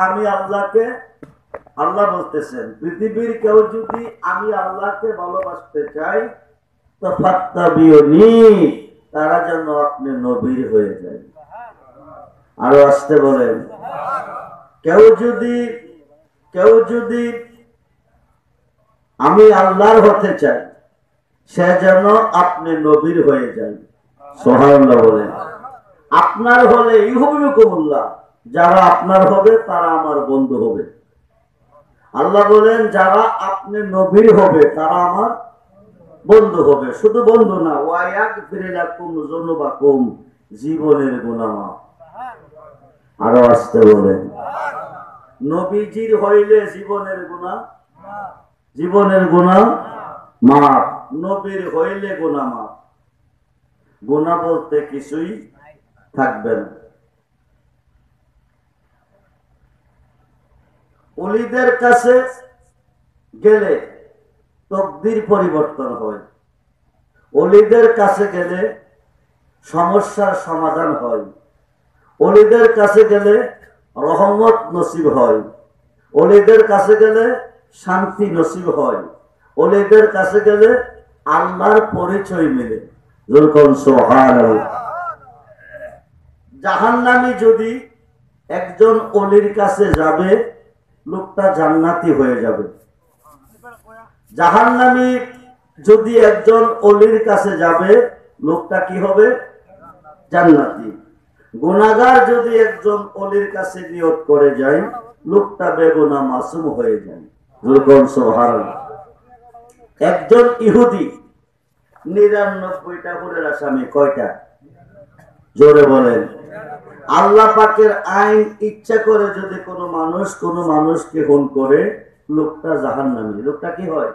আমি আল্লাহকে, আল্লাহ বলতেছেন পৃথিবীর কেউ যদি আমি আল্লাহকে ভালোবাসতে চাই তো ফাত্তাবিউনি, তারা যেন আপনি নবীর হয়ে যায়। আরো আসতে বলেন, কেউ যদি আমি আল্লাহর হতে চাই সে যেন আপনি নবীর হয়ে যায়। সুবহানাল্লাহ বলেন। আপনার হলে ইউহিব্বুকুমুল্লাহ, যারা আপনার হবে তারা আমার বন্ধু হবে। আল্লাহ বলেন যারা আপনি নবীর হবে তারা আমার বন্ধু হবে। শুধু বন্ধু না, ওয়া ইয়াগফির লাকুম যুনুবাকুম, জীবনের গুনাহ মাফ। আরো আসতে বলেন, নবীজির হইলে জীবনের গুনাহ মাফ, নবীর হইলে গুনাহ মাফ। গুনাহ বলতে কিছুই থাকবে না। ওলিদের কাছে গেলে তকদির পরিবর্তন হয়, ওলিদের কাছে গেলে সমস্যার সমাধান হয়, ওলিদের কাছে গেলে রহমত নসিব হয়, ওলিদের কাছে গেলে শান্তি নসিব হয়, ওলিদের কাছে গেলে আল্লাহর পরিচয় মেলে। সুবহানাল্লাহ। জাহান্নামী যদি একজন ওলির কাছে যাবে লোকটা জান্নাতি হয়ে যাবে। জাহান্নামী যদি একজন ওলির কাছে যাবে লোকটা কি হবে? জান্নাতি। গুনাহগার যদি একজন ওলির কাছে নিয়ত করে যায় লোকটা বেগুনাহ মাসুম হয়ে যায়। সুবহানাল্লাহ। একজন ইহুদি 99টা গুণের আসামি, কয়টা? জোরে বলেন। আল্লাহ পাকের আইন ইচ্ছা করে যদি কোনো মানুষকে খুন করে লোকটা জাহান্নামী। লোকটা কি হয়?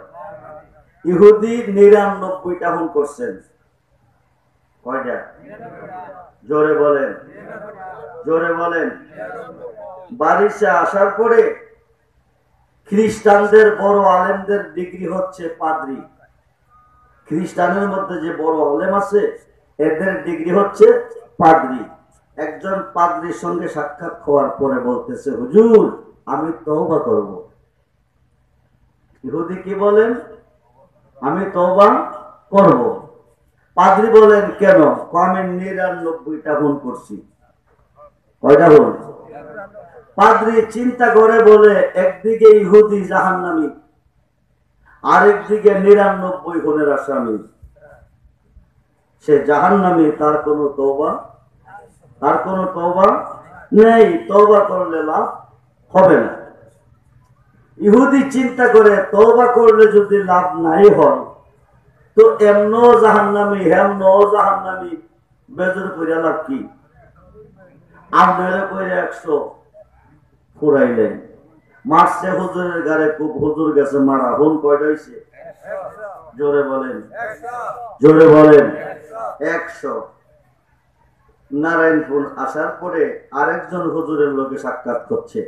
ইহুদি 99টা খুন করছেন, কয়টা? জোরে বলেন, জোরে বলেন। বারিশা আসার পরে খ্রিস্টানদের বড় আলেমদের ডিগ্রি হচ্ছে পাদ্রী। খ্রিস্টানের মধ্যে যে বড় আলেম আছে এদের ডিগ্রি হচ্ছে পাদ্রী। একজন পাদ্রীর সঙ্গে সাক্ষাৎ হওয়ার পরে বলতেছে, হুজুর আমি তওবা করব। ইহুদি কি বলেন? আমি তওবা করব। পাদ্রী বলেন কেন? আমি 99টা খুন করছি। কয়টা খুন? পাদ্রী চিন্তা করে বলে, একদিকে ইহুদি জাহান্নামী, আরেকদিকে 99 খুনের আসামি, সে জাহান্নামী, তার কোনো তওবা নেই, তওবা করলে লাভ হবে না। ইহুদি চিন্তা করে তওবা করলে যদি লাভ নাই হয় তো এমনো জাহান্নামী হেমনো জাহান্নামী, বেজর কইরা লাভ কি? আপনারা কইরা 100 ফুরাইলেন, মারছে হুজুরের গায়ে, খুব হুজুর গেছে মারা, হুন কয়টা হইছে? জোরে বলেন, জোরে বলেন। 100। নারায়ণপুর আসার পরে আরেকজন হুজুরের লোকে সাক্ষাৎ করছে।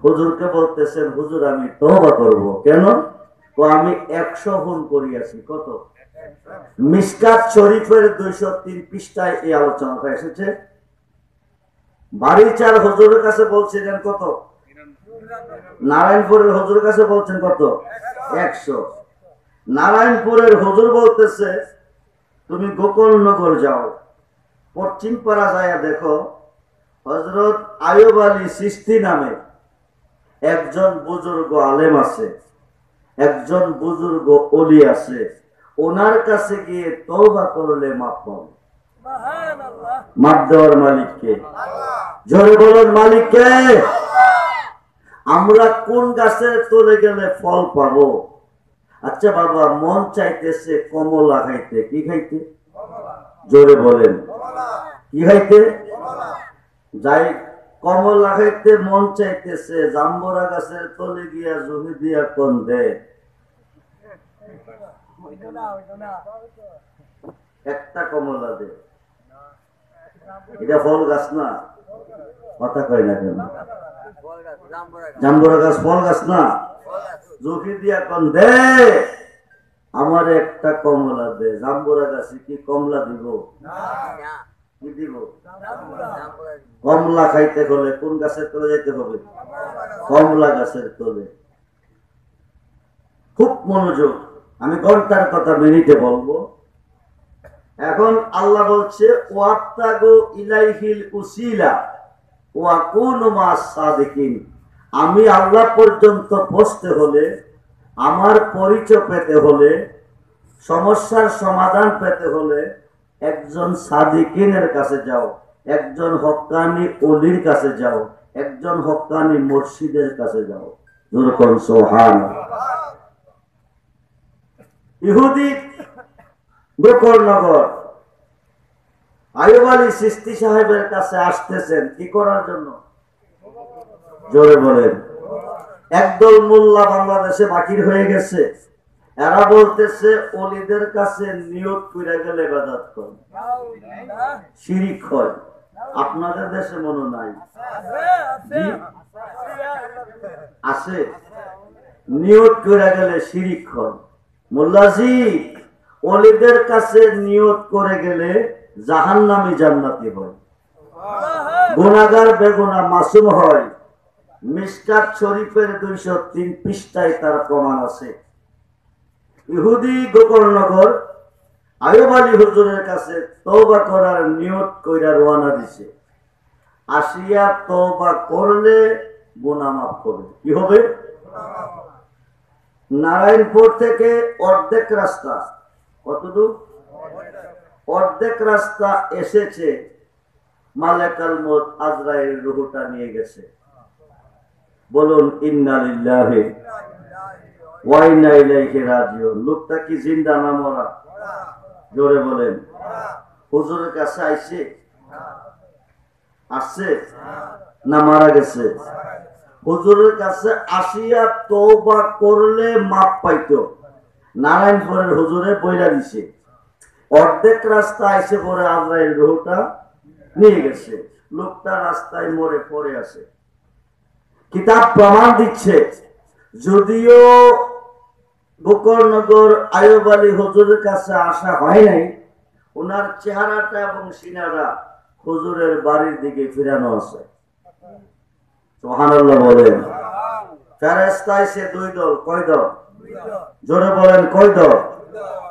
হুজুরকে বলতেছেন, হুজুর আমি তওবা করব। কেন? তো আমি 100 খুন করিয়াছি। কত? মিশকাত শরীফের 203 পৃষ্ঠায় এই আলোচনাটা এসেছে। বাড়িচার হুজুরের কাছে বলছিলেন কত? নারায়ণপুরের হুজুরের কাছে বলছেন কত? 100। নারায়ণপুরের হুজুর বলতেছে, তুমি গোকুলনগর যাও, পশ্চিম পাড়া যায় দেখো হযরত আইয়ুব আলী চিশতি নামে একজন বুজুর্গ আলেম আছে, একজন বুজুর্গ ওলি আছে, ওনার কাছে গিয়ে তওবা করলে মাফ পাবে। মাফ দেওয়ার মালিক কে? জোরে বলুন, মালিক কে? আমরা কোন গাছের তলে গেলে ফল পাবো? আচ্ছা বাবা, মন চাইতেছে কমলা খাইতে, কি খাইতে? জোরে বলেন, কি খাইতে? যাই, কমলা খাইতে মন চাইতেছে, জাম্বুরা গাছের তলে গিয়া জমি দিয়া কোন দে, একটা কমলা দে। এটা ফল গাছ না? কথা কয় না কেন? জাম্বুরা গাছ ফল গাছ না? জমি দিয়া কোন দে, আমার একটা কমলা দে। জাম্বুরা গাছে কি কমলা দিব? কি দিব? কমলা খাইতে হলে কোন গাছের তলে যেতে হবে? কমলা গাছের তলে। খুব মনোযোগ, আমি ঘন্টার কথা মিনিটে বলবো। এখন আল্লাহ বলছে ওয়াত্তাগু ইলাইহিল উসিলা ওয়া কুনু মাস সাদিকিন। আমি আল্লাহ পর্যন্ত পৌঁছতে হলে, আমার পরিচয় পেতে হলে, সমস্যার সমাধান পেতে হলে একজন সাদিকিনের কাছে যাও, একজন হক্কানি ওলির কাছে যাও, একজন হক্কানি মুর্শিদের কাছে যাও। যেরকম সুবহানাল্লাহ। ইহুদি গোকর্ণনগর আইয়ুব আলী চিশতি সাহেবের কাছে আসতেছেন কি করার জন্য? জোরে বলেন। একদল মোল্লা বাংলাদেশে বাকির হয়ে গেছে, এরা বলতেছে ওলিদের কাছে নিয়ত কইরা গেলে ইবাদত কর, শিরিক হয়। আপনাদের দেশে মনে নাই? আছে, নিয়ত কইরা গেলে শিরিক হয়। মোল্লাজি, ওলিদের কাছে নিয়ত করে গেলে জাহান্নামী জান্নাতি হয়, গুনাহগার বেগুনাহ মাসুম হয়। মিশকাত শরীফের 203 পৃষ্ঠায় তার প্রমাণ আছে। ইহুদি গোকর্ণনগর আইয়ুব আলী হুজুরের কাছে তওবা করার নিয়ত কইরা রওনা দিছে। আসিয়া তওবা করলে গুনাহ মাফ হবে। কি হবে? নারায়ণপুর থেকে অর্ধেক রাস্তা, কতদূর? অর্ধেক রাস্তা এসেছে, মালাকুল মউত আজরাইল রূহটা নিয়ে গেছে। বলুন ইন্না লিল্লাহি ওয়া ইন্না ইলাইহি রাজিউন। লোকটা কি জিন্দা না মরা? জোরে বলেন। হুজুরের কাছে আইছে? আসছে না মারা গেছে? হুজুরের কাছে আসিয়া তওবা করলে মাপ পাইতো। নারায়ণপুরের হুজুরে বইলা দিছে, অর্ধেক রাস্তা আইসে পরে আজরাইল রূহটা নিয়ে গেছে। লোকটা রাস্তায় মরে পড়ে আছে। কিতাব প্রমাণ দিচ্ছে, যদিও গোকর্ণনগর আইয়ুব আলী হুজুরের কাছে আসা হয় নাই, ওনার চেহারাটা এবং সিনারা হুজুরের বাড়ির দিকে ফিরানো আছে। সুবহানাল্লাহ বলেন। ফেরেশতা আইছে 2 দল। কয় দল? জোরে বলেন, কয় দল?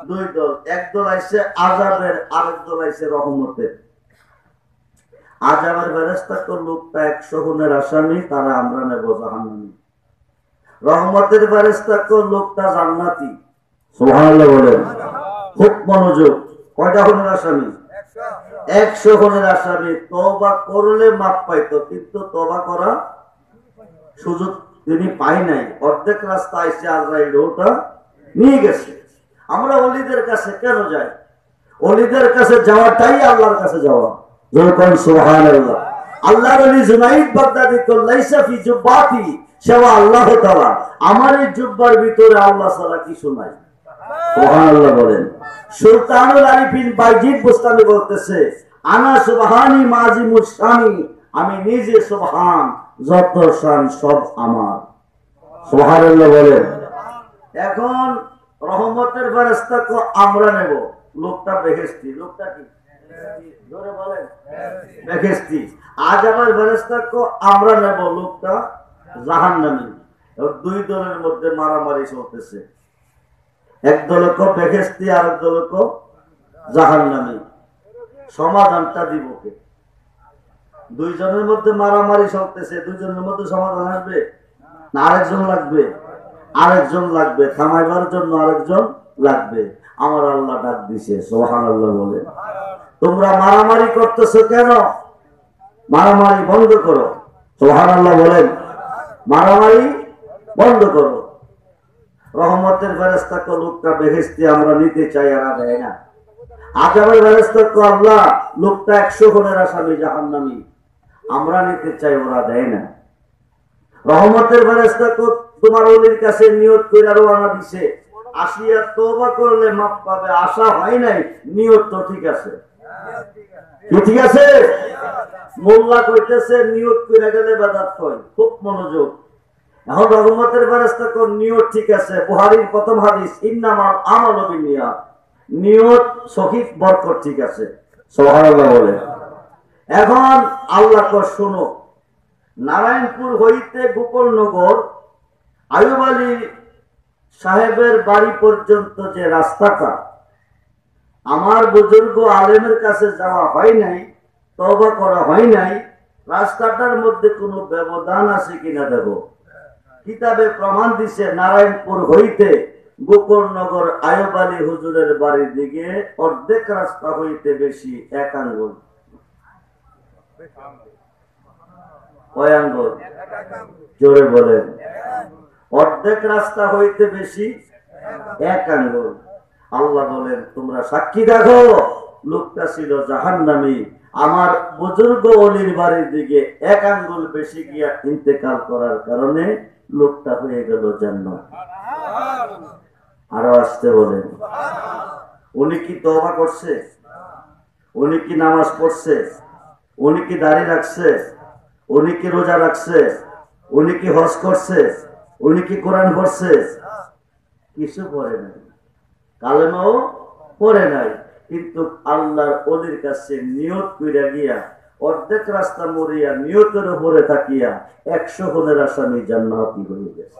2 দল। এক দল আইছে আযাবের, আরেক দল আইছে রহমতের। আযাবের ফেরেশতা তো লোকটা 100 খুনের আসামি, তারা আমরা নেব জাহান্নামী। রহমতের ফেরেশতা তো লোকটা জান্নাতি। সুবহানাল্লাহ বলেন। খুব মনোযোগ। কয়টা খুনের আসামি? 100 খুনের আসামি। তওবা করলে মাপ পাইতো, কিন্তু তওবা করা সুযোগ তিনি পাই নাই। অর্ধেক রাস্তা আইসে আজরাইল রূহটা নিয়ে গেছে। আমরা ওলিদের কাছে কেন যাই? ওলিদের কাছে যাওয়াটাই আল্লাহর কাছে যাওয়া। যেরকম সুবহানাল্লাহ। আল্লাহর ওলি জুনাইদ বাগদাদি তো লাইসা ফি জুব্বাতি সেবা আল্লাহ তাআলা। আমার এই জুব্বার ভিতরে আল্লাহ ছাড়া কিছু নাই। সুবহানাল্লাহ বলেন। সুলতানুল আরিফিন বাইজিদ বুস্তামি বলতেছে, আনা সুবহানি মাজিমুশ শানি, আমি নিজে সুবহান, যত শান সব আমার। সুবহানাল্লাহ বলেন। এখন রহমতের ফেরেশতাকে আমরা নেব, লোকটা বেহেশতি। লোকটা কি? জোরে বলেন, বেহেশতি। আযাবের ফেরেশতাকে আমরা নেব, লোকটা জাহান্নামী। 2 দলের মধ্যে মারামারি চলতেছে। এক দলক বেহেশতি, আরেক দলক জাহান্নামী। সমাধানটা দিব কে? 2 জনের মধ্যে মারামারি চলতেছে, 2 জনের মধ্যে সমাধান আসবে না আরেকজন লাগবে? আরেকজন লাগবে, থামাইবার জন্য আরেকজন লাগবে। আমার আল্লাহ ডাক দিছে। সুবহানাল্লাহ বলে। তোমরা মারামারি করতেছো কেন? মারামারি বন্ধ করো। সুবহানাল্লাহ বলেন। মারামারি বন্ধ করো। রহমতের ফেরেশতাকে লোকটা বেহেশতি আমরা নিতে চাই, আর দেয় না। আযাবের ফেরেশতাকে আল্লাহ লোকটা 100 খুনের আসামি জাহান্নামী, আমরা নিতে চাই, ওরা দেয় না। রহমতের ফেরেশতাকে তোমার ওলির কাছে নিয়ত কইরা রওনা দিছে, আসিয়া তওবা করলে মাফ পাবে। আশা হয় নাই, নিয়ত তো ঠিক আছে। কি ঠিক আছে? মোল্লা কইতেছে নিয়ত কইরা গেলে ইবাদত হয়। খুব মনোযোগ। এখন রহমতের ফেরেশতাকে নিয়ত ঠিক আছে। বুখারীর প্রথম হাদিস, ইন্নামাল আমালু বিন্নিয়াত, নিয়ত সহিহ বরকত ঠিক আছে। সুবহানাল্লাহ বলে। এখন আল্লাহ কো শোনো, নারায়ণপুর হইতে গোকুলনগর আয়ুব আলী সাহেবের বাড়ি পর্যন্ত যে রাস্তাটা, আমার বুজুর্গ আলেমের কাছে যাওয়া হয় নাই, তওবা করা হয় নাই, রাস্তাটার মধ্যে কোনো ব্যবধান আছে কিনা দেব। কিতাবে প্রমাণ দিছে নারায়ণপুর হইতে গোকুলনগর আয়ুব আলী হুজুরের বাড়ির দিকে অর্ধেক রাস্তা হইতে বেশি 1 আঙ্গুল। কয় আঙ্গুল? জোরে বলেন। অর্ধেক রাস্তা হইতে বেশি 1 আঙ্গুল। আল্লাহ বলেন তোমরা সাক্ষী দেখো, লোকটা ছিল জাহান্নামী, আমার বুজুর্গ অলির বাড়ির দিকে 1 আঙ্গুল বেশি গিয়া ইন্তেকাল করার কারণে লোকটা হয়ে গেল জান্নাত। আরো আসতে বলেন। উনি কি তওবা করছে? উনি কি নামাজ পড়ছে? উনি কি দাড়ি রাখছে? উনি কি রোজা রাখছে? উনি কি হজ করছে? উনি কি কোরআন পড়ছে? কিছু পড়ে নাই, কালেমাও পড়ে নাই, কিন্তু আল্লাহর ওলির কাছে নিয়ত কইরা গিয়া অর্ধেক রাস্তা মরিয়া নিয়তের উপরে থাকিয়া 100 গুণের আসামি জান্নাতি হয়ে গেছে।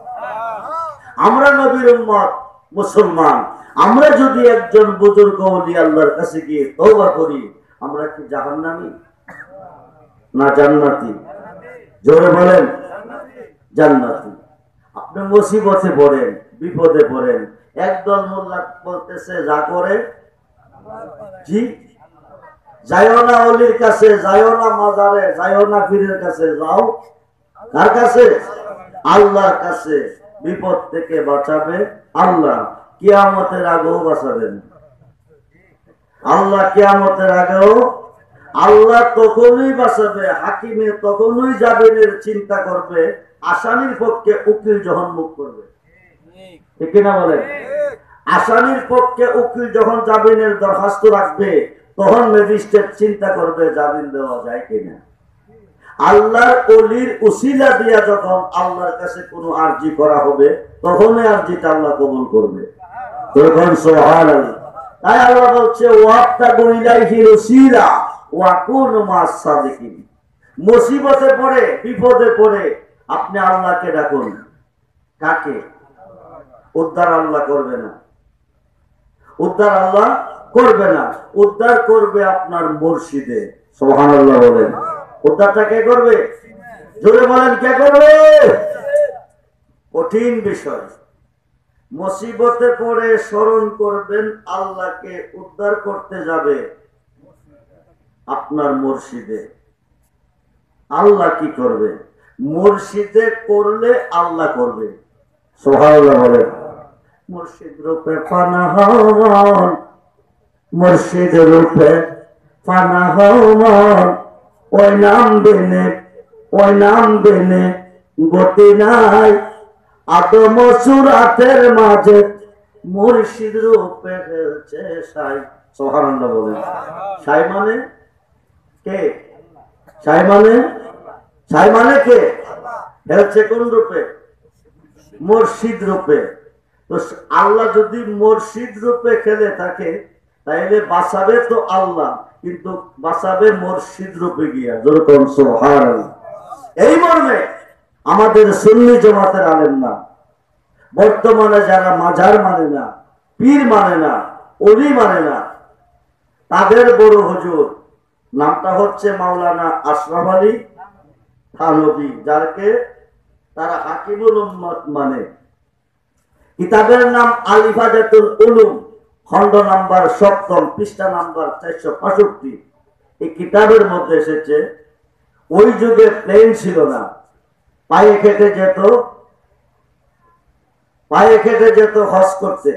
আমরা নবীর উম্মত মুসলমান, আমরা যদি একজন বুজুর্গ ওলি আল্লাহর কাছে গিয়ে তওবা করি, আমরা কি জাহান্নামী না জান্নাতি? জোরে বলেন। জান্নাতি। আপনি মুসিবতে পড়েন, বিপদে পড়েন, একদল মোল্লা বলতেছে যা করে জি, যাইও না অলির কাছে, যাইও না মাজারে, যাইও না পীরের কাছে, যাও কার কাছে? আল্লাহর কাছে। বিপদ থেকে বাঁচাবে আল্লাহ, কিয়ামতের আগেও বাঁচাবেন আল্লাহ। কিয়ামতের আগেও আল্লাহ তখনই বাঁচাবে, হাকিমে তখনই জামিনের চিন্তা করবে, আসামির পক্ষে উকিল যখন মুখ করবে। ঠিক কিনা বলেন? আসামির পক্ষে উকিল যখন জামিনের দরখাস্ত রাখবে, তখন ম্যাজিস্ট্রেট চিন্তা করবে জামিন দেওয়া যায় কিনা। আল্লাহর ওলির উসিলা দিয়া যখন আল্লাহর কাছে কোনো আরজি করা হবে, তখনই আরজিটা আল্লাহ কবুল করবে। তখন সুবহানাল্লাহ। তাই আল্লাহ বলছে ওয়াবতাগু ইলাইহিল উসিলা ওয়া কুনু মাস সাদিকিন। মুসিবতে পড়ে, বিপদে পড়ে আপনি আল্লাহকে ডাকুন। কাকে? উদ্ধার আল্লাহ করবে না, উদ্ধার আল্লাহ করবে না, উদ্ধার করবে আপনার মুর্শিদে। সুবহানাল্লাহ বলেন। উদ্ধারটা কে করবে? জোরে বলেন, কে করবে? কঠিন বিষয়। মুসিবতে পড়ে স্মরণ করবেন আল্লাহকে, উদ্ধার করতে যাবে আপনার মুর্শিদে। আল্লাহ কি করবে? মুর্শিদে করলে আল্লাহ করবে। সুবহানাল্লাহ বলেন। মুর্শিদ রূপে পানা হওয়ার, মুর্শিদ রূপে পানা হওয়ার, ওই নাম বেনে, ওই নাম বেনে গতি নাই। আদম সুরাতের মাঝে মুর্শিদ রূপে খেলছে সাই। সুবহানাল্লাহ বলেন। সাই মানে কে? সাই মানে, সাই মানে কে? খেলছে কোন রূপে? মুর্শিদ রূপে। তো আল্লাহ যদি মুর্শিদ রূপে খেলে থাকে, তাইলে বাঁচাবে তো আল্লাহ, কিন্তু বাঁচাবে মুর্শিদ রূপে গিয়া। যেরকম সুবহানাল্লাহ। এই মর্মে আমাদের সুন্নি জামাতের আলেমরা বর্তমানে যারা মাজার মানে না, পীর মানে না, ওলি মানে না, তাদের বড় হুজুর নামটা হচ্ছে মাওলানা আশরাফ আলী থানভী, যারকে তারা হাকিমুল উম্মত মানে। কিতাবের নাম আলিফাজাতুল উলুম, খণ্ড নাম্বার 7, পৃষ্ঠা নাম্বার 465। এই কিতাবের মধ্যে এসেছে ওই যুগে প্লেন ছিল না, পায়ে খেটে যেত, পায়ে খেটে যেত হজ করতে।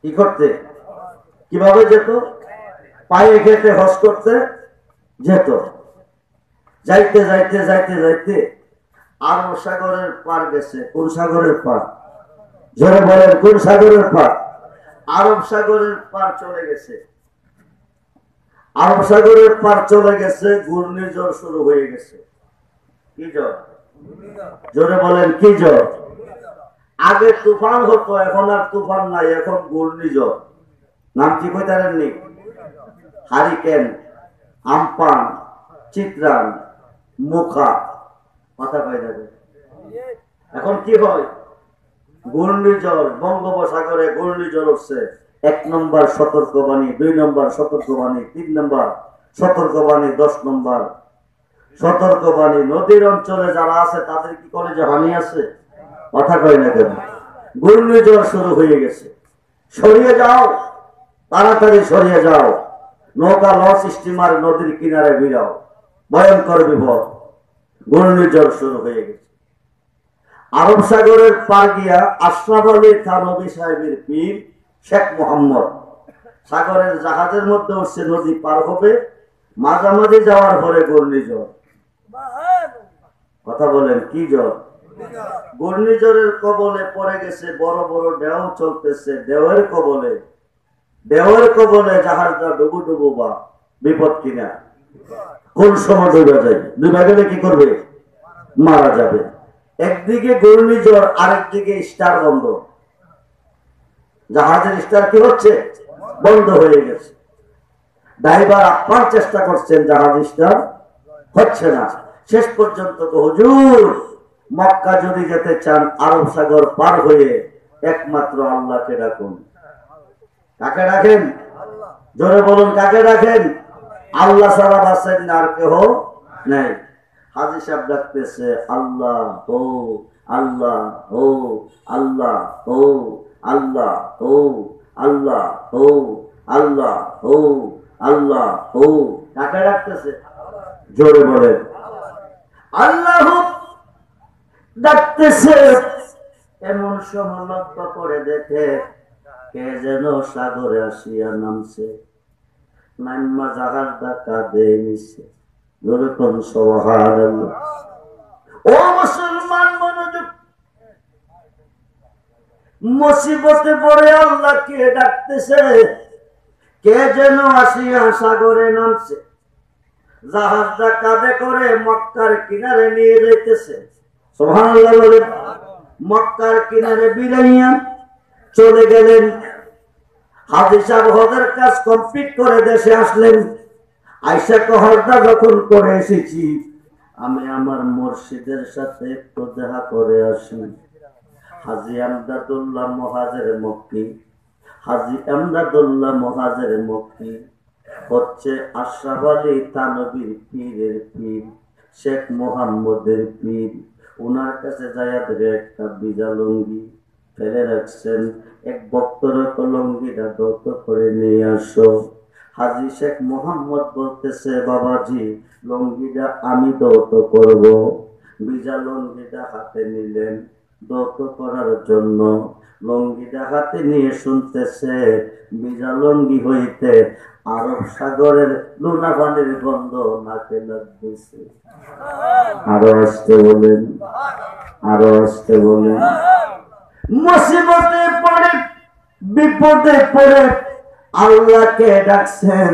কি করতে? কিভাবে যেত? পায়ে খেটে হজ করতে যেত। যাইতে যাইতে যাইতে যাইতে আরব সাগরের পার গেছে। কোন সাগরের পার? জোরে বলেন, কোন সাগরের পার? আরব সাগরের পার চলে গেছে। আরব সাগরের পার চলে গেছে, ঘূর্ণিঝড় শুরু হয়ে গেছে। কি ঝড়? জোরে বলেন, কি ঝড়? আগে তুফান হতো, এখন আর তুফান নাই, এখন ঘূর্ণিঝড়। নাম কি কইতারেননি? হারিকেন। আমপান, চিত্রান, মুখা, মাথা পাই যাবে। এখন কি হয়, ঘূর্ণিঝড়, বঙ্গোপসাগরে ঘূর্ণিঝড় উঠছে, 1 নম্বর সতর্কবাণী, 2 নম্বর সতর্কবাণী, 3 নম্বর সতর্কবাণী, 10 নম্বর সতর্কবাণী। নদীর অঞ্চলে যারা আছে তাদের কি কলেজে হানি আছে? কথা কয় না কেন? ঘূর্ণিঝড় শুরু হয়ে গেছে, সরিয়ে যাও, তাড়াতাড়ি সরিয়ে যাও, নৌকা লঞ্চ স্টিমার নদীর কিনারে ভিড়াও, ভয়ঙ্কর বিপদ। ঘূর্ণিঝড় শুরু হয়ে গেছে। আরব সাগরের পার গিয়া আশরাফ আলী থানভী সাহেবের পীর শেখ মোহাম্মদ সাগরের জাহাজের মধ্যে উঠছে, নদী পার হবে, মাঝামাঝি যাওয়ার পরে ঘূর্ণিঝড়। কথা বলেন, কি ঝড়? ঘূর্ণিঝড়ের কবলে পড়ে গেছে, বড় বড় ঢেউ চলতেছে, ঢেউয়ের কবলে জাহাজটা ডুবু ডুবু বা বিপদ কিনা, কোন সময় ডুবে যায়, ডুবে গেলে কি করবে? মারা যাবে। একদিকে ঘূর্ণিঝড়, আরেকদিকে স্টার বন্ধ, জাহাজের স্টার কি হচ্ছে? বন্ধ হয়ে গেছে। ড্রাইভার আপ্রাণ চেষ্টা করছেন, জাহাজ স্টার হচ্ছে না। শেষ পর্যন্ত হুজুর, মক্কা যদি যেতে চান আরব সাগর পার হয়ে একমাত্র আল্লাহকে ডাকুন। কাকে ডাকেন? জোরে বলুন, কাকে ডাকেন? আল্লাহ ছাড়া বাঁচেন না, আর কেহ নাই। হাজী সাহেব ডাকতেছে, আল্লাহ ও আল্লাহ ও আল্লাহ ও আল্লাহ ও আল্লাহ ও আল্লাহ ও আল্লাহ ও। কাকে ডাকতেছে? জোরে বলেন, আল্লাহ ডাকতেছে। এমন সময় লক্ষ্য করে দেখে কে যেন সাগরে আসিয়া নামছে, নাইমা জাহাজ ডাকা দিয়ে নিচ্ছে। যেরকম সুবহানাল্লাহ। ও মুসলমান, মনোযোগ। মুসিবতে পড়ে আল্লাহকে ডাকতেছে, কে যেন আসিয়া সাগরে নামছে, জাহাজটা কাঁধে করে মক্কার কিনারে নিয়ে যাইতেছে। সুবহানাল্লাহ বলে মক্কার কিনারে বিরাইয়া চলে গেলেন। হাজী সাহেব হজের কাজ কমপ্লিট করে দেশে আসলেন। আয়সা হজটা যখন করে এসেছি, আমি আমার মুর্শিদের সাথে একটু দেখা করে আসি। হাজী আমদাদুল্লাহ মুহাজির মক্কি, হাজী আমদাদুল্লাহ মুহাজির মক্কি হচ্ছে আশরাফ আলী থানভীর পীরের পীর, শেখ মোহাম্মদের পীর। ওনার কাছে যাইয়া ধরে একটা বিজা লুঙ্গি ফেলে রাখছেন, এক বক্তর লুঙ্গিটা দত্ত করে নিয়ে আসো। হাজী শেখ মোহাম্মদ বলতেছে, বাবাজি লুঙ্গিটা আমি দৌত করব। বিজা লুঙ্গিটা হাতে নিলেন দৌত করার জন্য। লুঙ্গিটা হাতে নিয়ে শুনতেছে, বিজা লুঙ্গি হইতে আরব সাগরের লুনা পানির গন্ধ নাকে লাগতেছে। আরো আসতে বলেন, আরো আসতে বলেন। মুসিবতে পড়ে, বিপদে পড়ে আল্লাহকে ডাকছেন,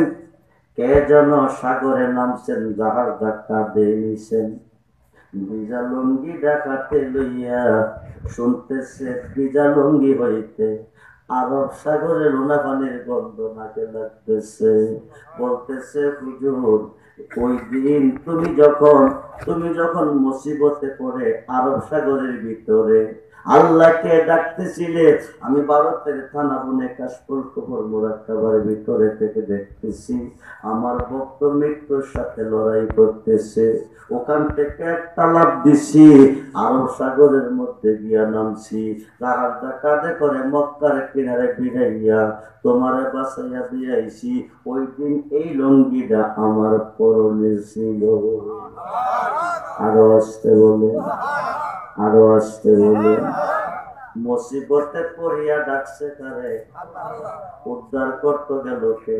কে যেন সাগরে নামছেন, জাহাজ ধাক্কা দিয়ে নিছেন। বিজা লুঙ্গি ডাকাতে লইয়া শুনতেছে, বিজা লুঙ্গি হইতে আরব সাগরে লোনা পানির গন্ধ নাকে লাগতেছে। বলতেছে, হুজুর ওই দিন তুমি যখন মুসিবতে পড়ে আরব সাগরের ভিতরে আল্লাহকে ডাকতেছিলে, আমি ভারতের থানা বনে কাশফুল কবর মোরাক্কাবার ভিতরে থেকে দেখতেছি আমার ভক্ত মৃত্যুর সাথে লড়াই করতেছে। ওখান থেকে একটা লাফ দিছি, আরব সাগরের মধ্যে গিয়া নামছি, জাহাজটা কাঁধে করে মক্কার কিনারে বিড়াইয়া তোমারে বাঁচাইয়া দিয়েছি। ওই দিন এই লুঙ্গিটা আমার পরনে ছিল। আরো আসতে বলে, আরো আসতে বলে। মুসিবতে পড়িয়া ডাকছে কারে? উদ্ধার করতে গেল কে?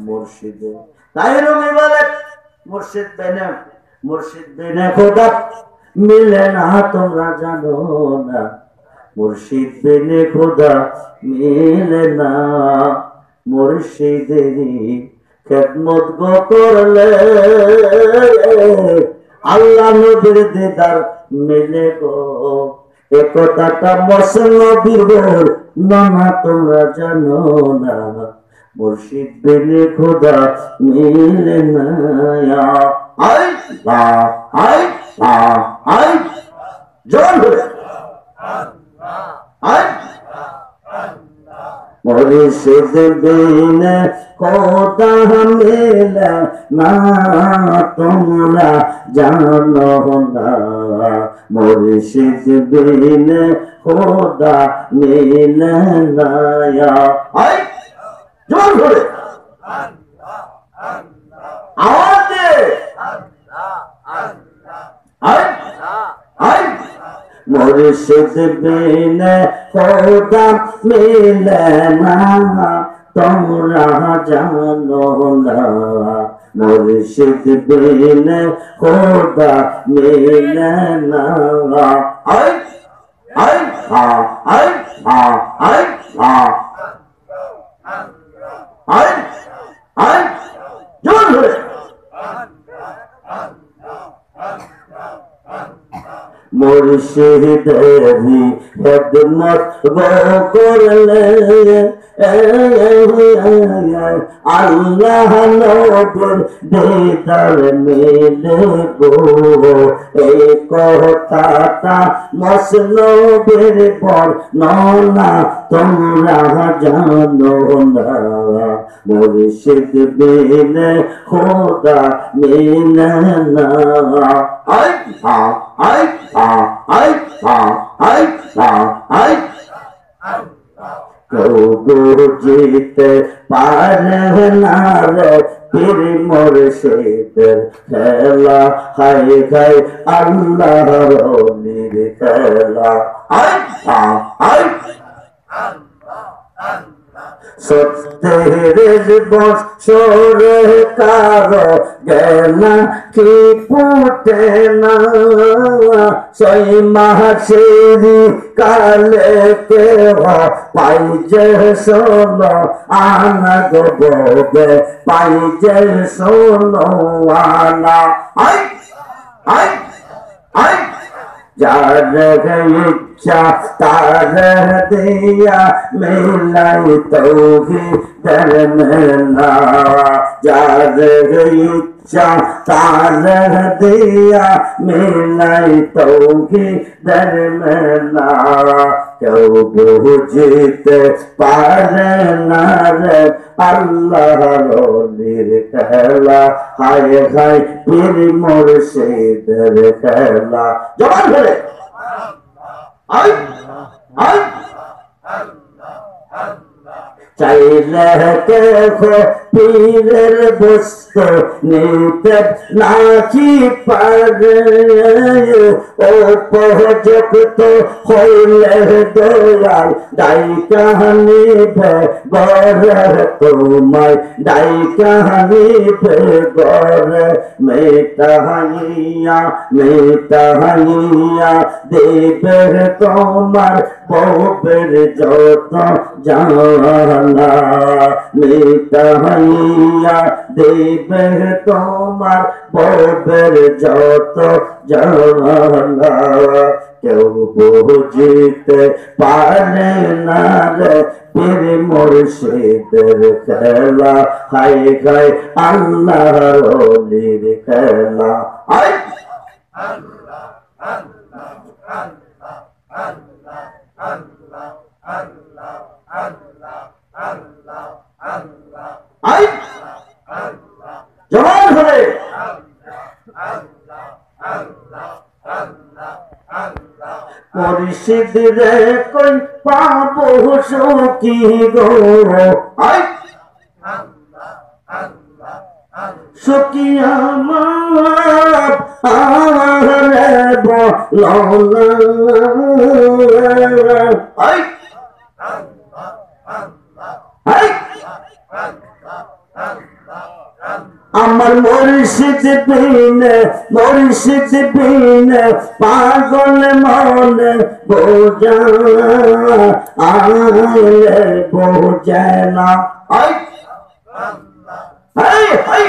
মুর্শিদে। তাই রুমি বলে, মুর্শিদ বিনে খোদা মিলে না, তোমরা জানো না। মুর্শিদ বিনে খোদা মিলে না, মুর্শিদেরই খেদমত গো করলে আল্লাহ নবীর দিদার মিলে গো। একথাটা মসনবীর না, তোমরা জানো না। মুর্শিদ বিনে খোদা মিলে না আল্লাহ আল্লাহ আল্লাহ জোর ধরে মুর্শিদ বিনে খোদা মিলে না তোমরা জানো না মুর্শিদ বিনে খোদা মিলে না জোর ধরে আওয়াজ দে মুর্শিদ বিনে খোদা মিলে না তোমরা জানো না মুর্শিদ বিনে খোদা মিলে না I I a I a I a I I জোর ধরে মুর্শিদেরি খেদমত গো করলে আল্লাহ নবীর দিদার মিলে গো এই কথাটা মসনবের বর্ণনা তোমরা জানো না মুর্শিদ বিনে খোদা মিলে না I a I a I a I a I কেউ বুঝিতে পারে না রে পীর মুর্শিদের খেলা হাই হাই আল্লাহর ওলির খেলা আই আ আই সত্যের বৎসরে কারো জ্ঞানা কি ফুটে না সেই মাসেরি কালে কেহ পাই যে শোনো আনা গো বোবে পাই যে শোনো আনা আই আই আই যার ইচ্ছা তার দিয়া মিলাই তৌহিদের মেলা যার ইচ্ছা তার দিয়া মিলাই তৌহিদের মেলা কেউ বুঝিতে পারে না রে আল্লাহর ওলির খেলা হায় হায় পীর মুর্শিদের খেলা জবান ধরে আই আই চাইলে দেখো পীরের বস্তু নিতে নাকি পারে উপযুক্ত হইলে দয়াল দাই কাহানিবে গরে তোমায় দাই কাহানিবে গরে মেটাহাইয়া মেটাহাইয়া দেবে তোমার বউবের যত জানা মেটাহাইয়া দেবে তোমার বউবের যত জানা কেউ বুঝিতে পারে না রে পীর মুর্শিদের খেলা হাই হাই আল্লাহর ওলির খেলা I Allah Allah Allah Allah Allah Allah Allah Allah Allah I আল্লাহ জবান ধরে আল্লাহ আল্লাহ আল্লাহ আল্লাহ মুর্শিদ রে কই পাবো সুখী গো আই আল্লাহ আল্লাহ সুখী আমার আরে বলো না আই আল্লাহ আল্লাহ আই আমার মুর্শিদ বিনে পাগল মনে বোঝা আইলে বোঝে না আই আই আই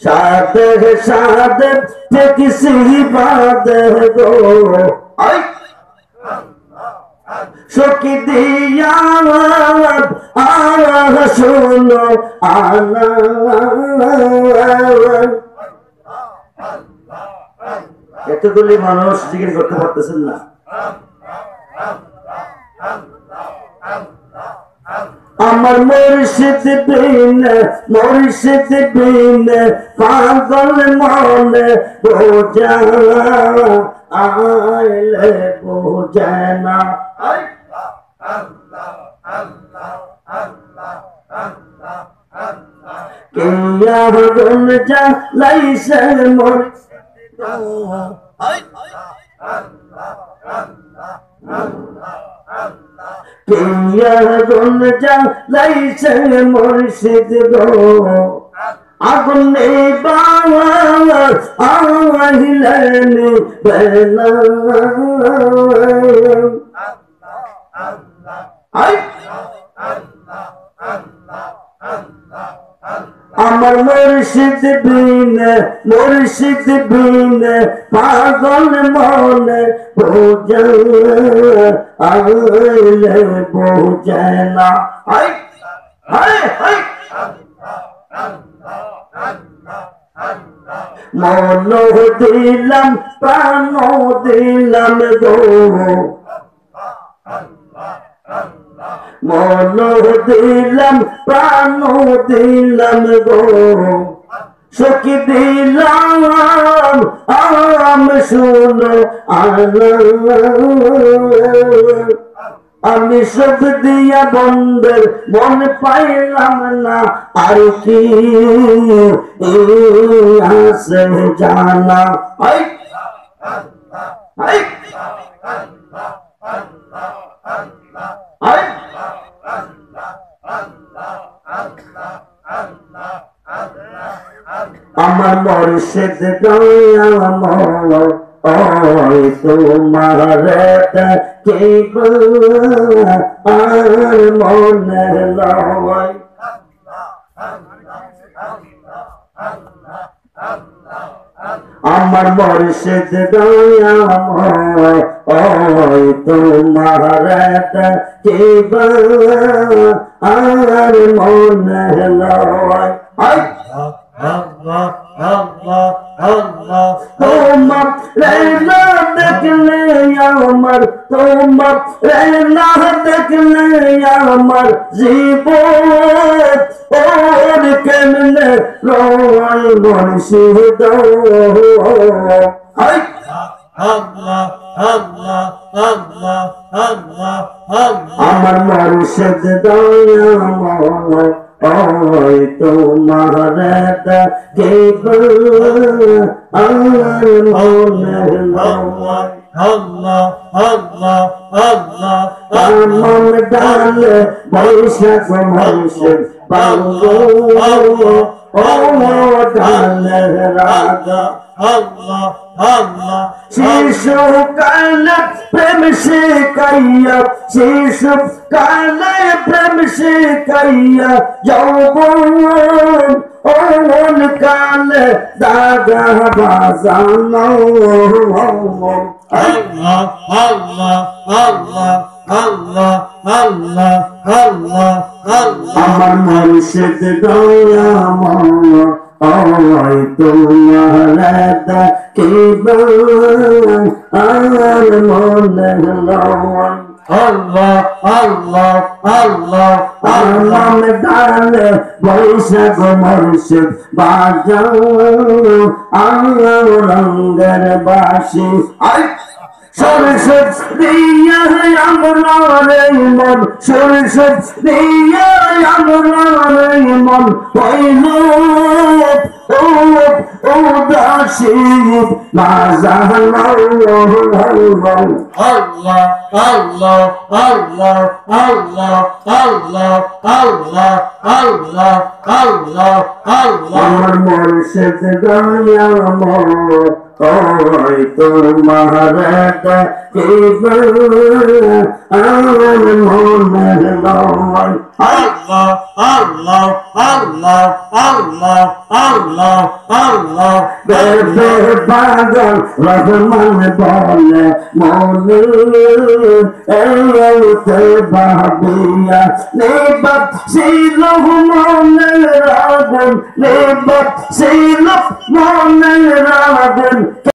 সাথে সাথে কিसी बात गो आई সখী দিয়া শোনো আনা এতগুলি মানুষ জিজ্ঞেস করতে পারতেছেন না আমার মুর্শিদ বিন পাগল মনে বোঝা আইলে বোঝে না কিয়া গুন যা লাইছে মোর কিয়া গুন যা লাইছে মুর্শিদ গো আগুন বাওয়ার আহিলেন বেলা আমার মুর্শিদ বিন পাগল মনে বোঝা আইলে বোঝে না মন দিলাম প্রাণ দিলাম গো মন দিলাম প্রাণ দিলাম গো সখী দিলাম শুনো আমি সব দিয়া বন্ধের মন পাইলাম না আর কি আছে জানা আমার মুর্শিদ দয়াময় ওই তোমার দেখিব আর মনে লয় আমার মুর্শিদ দয়াময় ওই তোমার দেখিব আর মনে লয় তোমার রেনা দেখলে আমার তোমার রেনা দেখলে আমার জীবন ওর কেমনে রয় মুর্শিদ আমার মুর্শিদ দয়াময় ওই তোমার দেখিব আর মনে লয় আমন ডালে বৈশাখ মুর্শিদ বাবু ও ডালে রাজা শিশু কালে প্রেম শিখাইয়া শিশু কালে প্রেম শিখাইয়া যৌবন ওন কালে দাদা বাজানো আল্লাহ আল্লাহ আল্লাহ আল্লাহ আল্লাহ আল্লাহ আমার মুর্শিদ দয়াময় ওই তোমার দেখিব আর মনে লয় আল্লাহ আল্লাহ আল্লাহ আল্লাহ ডালে বৈশাখ মুর্শিদ বাজাও আল্লাহ রঙ্গের বাসি সরস্বত দিয়া আমরা মন সরস্বত দিয়া আমরা মন হইল উদাসী না জানো আল্লাহ আল্লাহ আল্লাহ আল্লাহ আল্লাহ আল্লাহ আল্লাহ আল্লাহ আল্লাহ আমার মুর্শিদ দয়াময় ওই তোমার দেখিবে আমার মনের লয়। আল্লাহ আল্লাহ আল্লাহ আল্লাহ আল্লাহ আল্লাহ বেবে পাগল রহমান বলে মনে এতে ভাবিয়া নিবাত ছিল মনের আগুন নিবাত ছিল মনের আগুন।